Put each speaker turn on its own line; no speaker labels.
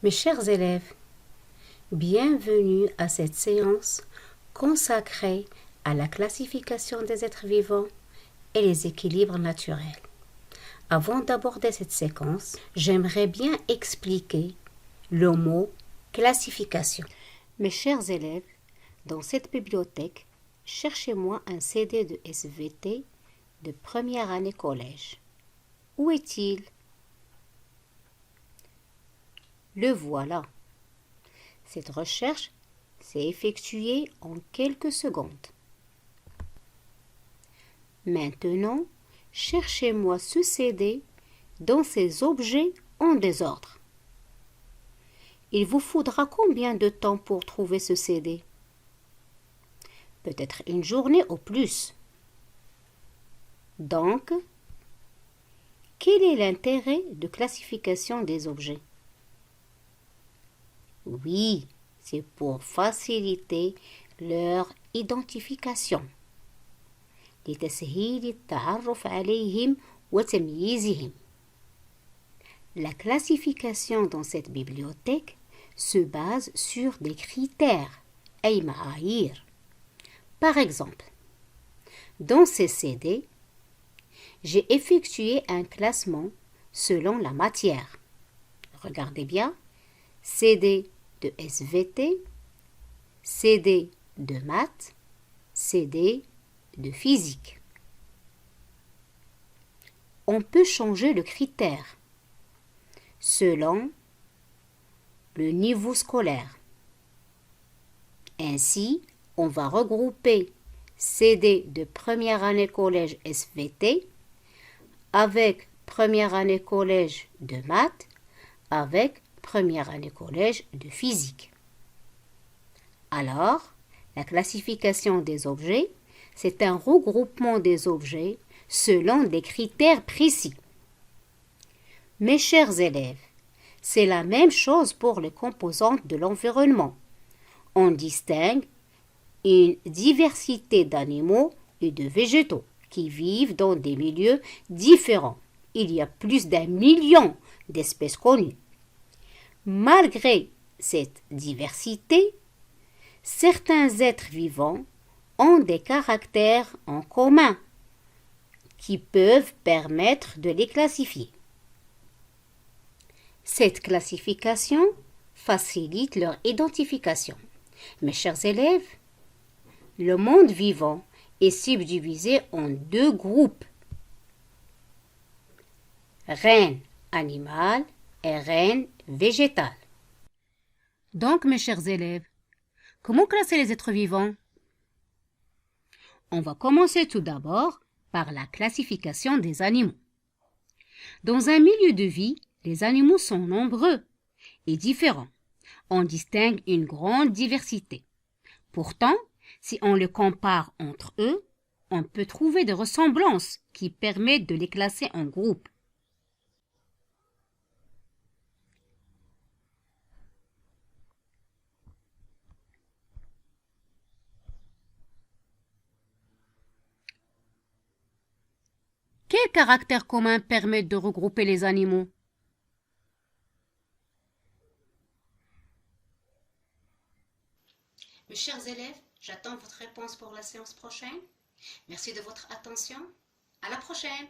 Mes chers élèves, bienvenue à cette séance consacrée à la classification des êtres vivants et les équilibres naturels. Avant d'aborder cette séquence, j'aimerais bien expliquer le mot classification. Mes chers élèves, dans cette bibliothèque, cherchez-moi un CD de SVT de première année collège. Où est-il? Le voilà. Cette recherche s'est effectuée en quelques secondes. Maintenant, cherchez-moi ce CD dans ces objets en désordre. Il vous faudra combien de temps pour trouver ce CD? Peut-être une journée ou plus. Donc, quel est l'intérêt de classification des objets? Oui, c'est pour faciliter leur identification. لتسهيل التعرف عليهم وتمييزهم. La classification dans cette bibliothèque se base sur des critères, أي معايير. Par exemple, dans ces CD, j'ai effectué un classement selon la matière. Regardez bien, CD de SVT, CD de maths, CD de physique. On peut changer le critère selon le niveau scolaire. Ainsi, on va regrouper CD de première année collège SVT avec première année collège de maths avec première année collège de physique. Alors, la classification des objets, c'est un regroupement des objets selon des critères précis. Mes chers élèves, c'est la même chose pour les composantes de l'environnement. On distingue une diversité d'animaux et de végétaux qui vivent dans des milieux différents. Il y a plus d'1 million d'espèces connues. Malgré cette diversité, certains êtres vivants ont des caractères en commun qui peuvent permettre de les classifier. Cette classification facilite leur identification. Mes chers élèves, le monde vivant est subdivisé en 2 groupes. Règne animal et règne végétal. Donc, mes chers élèves, comment classer les êtres vivants? On va commencer tout d'abord par la classification des animaux. Dans un milieu de vie, les animaux sont nombreux et différents. On distingue une grande diversité. Pourtant, si on les compare entre eux, on peut trouver des ressemblances qui permettent de les classer en groupes. Quels caractères communs permettent de regrouper les animaux? Mes chers élèves, j'attends votre réponse pour la séance prochaine. Merci de votre attention. À la prochaine!